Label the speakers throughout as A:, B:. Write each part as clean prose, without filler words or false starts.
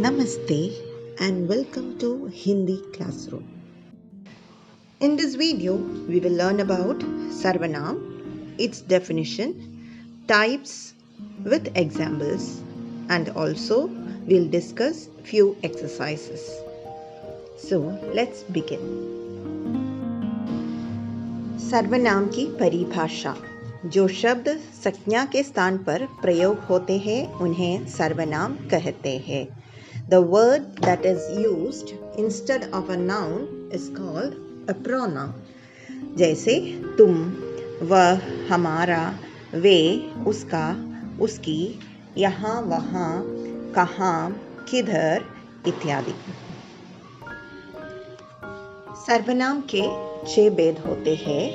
A: Namaste and welcome to Hindi Classroom. In this video, we will learn about Sarvanam, its definition, types with examples, and also we'll discuss few exercises. So, let's begin. सर्वनाम की परिभाषा। जो शब्द संज्ञा के स्थान पर प्रयोग होते हैं उन्हें सर्वनाम कहते हैं। The word that is used instead of a noun is called a pronoun. जैसे तुम, वह, हमारा, वे, उसका, उसकी, यहाँ, वहाँ, कहाँ, किधर इत्यादि। सर्वनाम के 6 भेद होते हैं।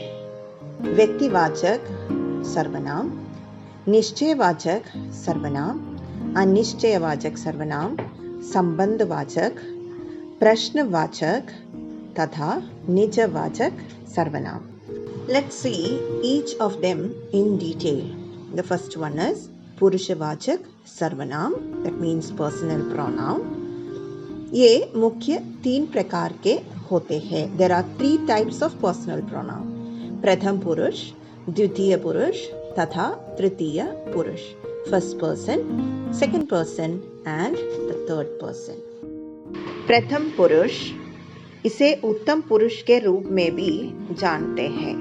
A: व्यक्तिवाचक सर्वनाम, निश्चयवाचक सर्वनाम, अनिश्चयवाचक सर्वनाम, संबंधवाचक, प्रश्नवाचक तथा निजवाचक सर्वनाम. Let's see each of them in detail. The first one is पुरुषवाचक सर्वनाम, that means personal pronoun. ये मुख्य 3 प्रकार के होते हैं. There are 3 types of personal pronoun. प्रथम पुरुष, द्वितीय पुरुष तथा तृतीय पुरुष. First person, second person and the third person. प्रथम पुरुष, इसे उत्तम पुरुष के रूप में भी जानते हैं.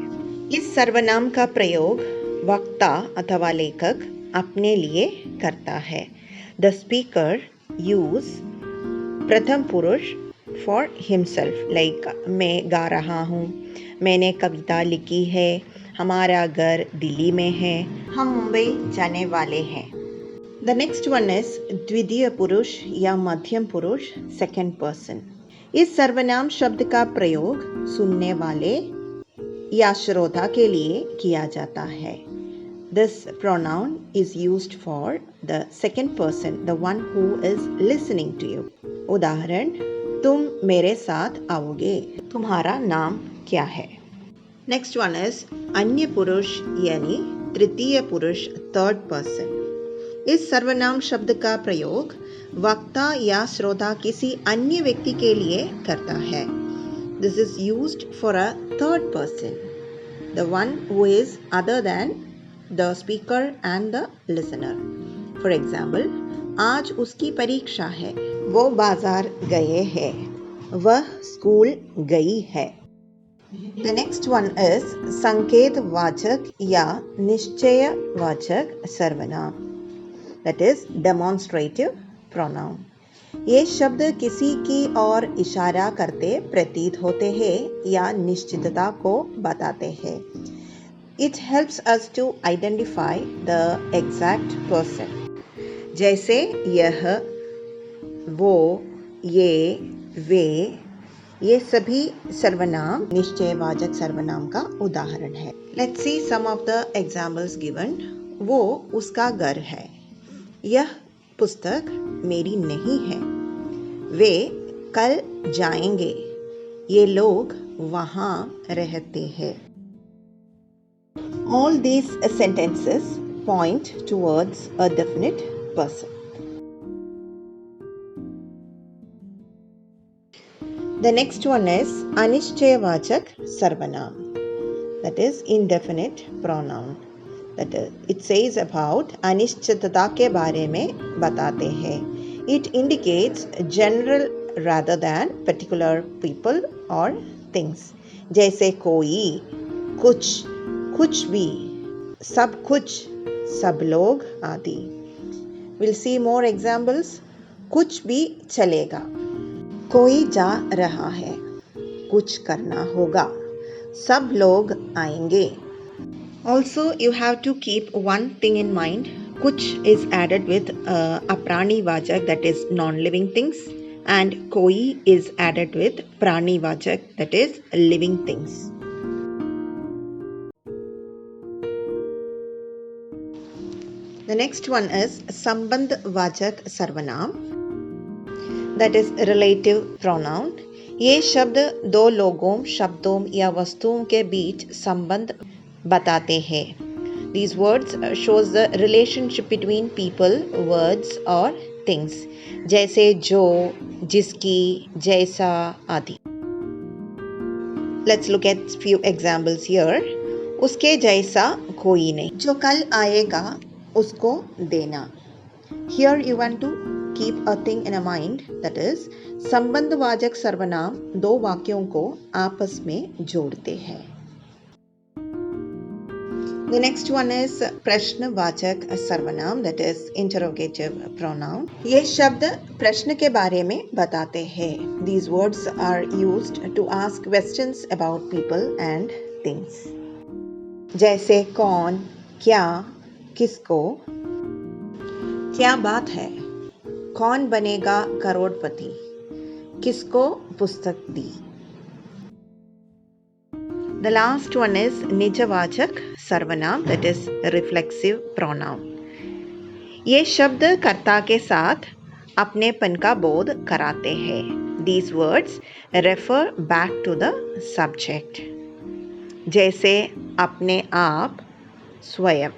A: इस सर्वनाम का प्रयोग वक्ता अथवा लेखक अपने लिए करता है. The speaker use प्रथम पुरुष for himself, like मैं गा रहा हूँ, मैंने कविता लिखी है, हमारा घर दिल्ली में है, हम मुंबई जाने वाले हैं. The next one is द्वितीय पुरुष या मध्यम पुरुष, second person. इस सर्वनाम शब्द का प्रयोग सुनने वाले या श्रोता के लिए किया जाता है. This pronoun is used for the second person, the one who is listening to you. उदाहरण, तुम मेरे साथ आओगे, तुम्हारा नाम क्या है. नेक्स्ट वन इज अन्य पुरुष यानी तृतीय पुरुष, थर्ड पर्सन. इस सर्वनाम शब्द का प्रयोग वक्ता या श्रोता किसी अन्य व्यक्ति के लिए करता है. This is used for a third person, the one who is other than the speaker and the listener. For example, आज उसकी परीक्षा है, वो बाजार गए हैं, वह स्कूल गई है. The next one is संकेतवाचक या निश्चयवाचक सर्वनाम, that is demonstrative pronoun. ये शब्द किसी की ओर इशारा करते प्रतीत होते हैं या निश्चितता को बताते हैं. It helps us to identify the exact person. जैसे यह, वो, ये, वे, ये सभी सर्वनाम निश्चयवाचक सर्वनाम का उदाहरण है. Let's see some of the examples given. वो उसका घर है, यह पुस्तक मेरी नहीं है, वे कल जाएंगे, ये लोग वहाँ रहते हैं. All these sentences point towards a definite person. The next one is अनिश्चयवाचक सर्वनाम, that is indefinite pronoun. That is, it says about अनिश्चितता के बारे में बताते हैं. It indicates general rather than particular people or things. जैसे कोई, कुछ, कुछ भी, सब कुछ, सब लोग आदि. We'll see more examples. कुछ भी चलेगा, कोई जा रहा है, कुछ करना होगा, सब लोग आएंगे. Also, you have to keep one thing in mind. कुछ is added with अप्राणीवाचक, that is non-living things, and कोई is added with प्राणीवाचक, that is living things. The next one is संबंधवाचक सर्वनाम, that is relative pronoun. ये शब्द दो लोगों, शब्दों या वस्तुओं के बीच संबंध बताते हैं. These words shows the relationship between people, words or things जैसे जो, जिसकी, जैसा आदि. Let's look at few examples here. उसके जैसा कोई नहीं. जो कल आएगा उसको देना. Here you want to keep a thing in a mind, that is संबंधवाचक सर्वनाम दो वाक्यों को आपस में जोड़ते हैं. The next one is प्रश्नवाचक सर्वनाम, that is interrogative pronoun. ये शब्द प्रश्न के बारे में बताते हैं. These words are used to ask questions about people and things. जैसे कौन, क्या, किसको. क्या बात है, कौन बनेगा करोड़पति, किसको पुस्तक दी. The last one is निजवाचक सर्वनाम, that is reflexive pronoun. ये शब्द कर्ता के साथ अपनेपन का बोध कराते हैं. These words refer back to the subject. जैसे अपने आप, स्वयं.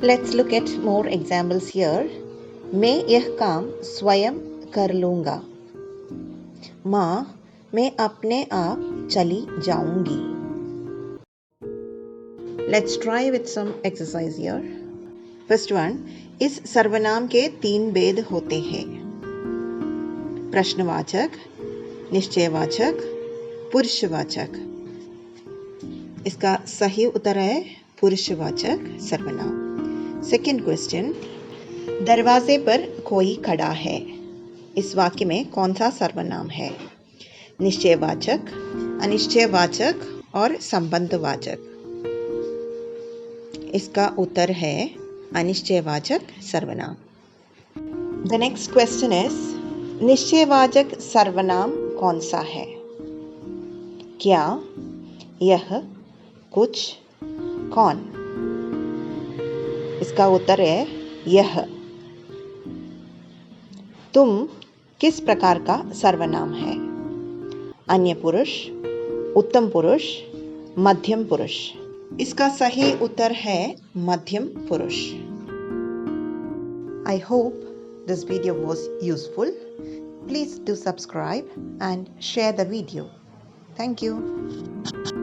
A: Let's look at more examples here. मैं यह काम स्वयं कर लूँगा. माँ, मैं अपने आप चली जाऊँगी. Let's try with some exercise here. First one, इस सर्वनाम के 3 भेद होते हैं. प्रश्नवाचक, निश्चयवाचक, पुरुषवाचक. इसका सही उत्तर है पुरुषवाचक सर्वनाम. Second question, दरवाजे पर कोई खड़ा है. इस वाक्य में कौन सा सर्वनाम है? निश्चयवाचक, अनिश्चयवाचक और संबंधवाचक. इसका उत्तर है अनिश्चयवाचक सर्वनाम. The next question is, निश्चयवाचक सर्वनाम कौन सा है? क्या, यह, कुछ, कौन. इसका उत्तर है यह. तुम किस प्रकार का सर्वनाम है? अन्य पुरुष, उत्तम पुरुष, मध्यम पुरुष. इसका सही उत्तर है मध्यम पुरुष. I hope this video was useful. Please do subscribe and share the video. Thank you.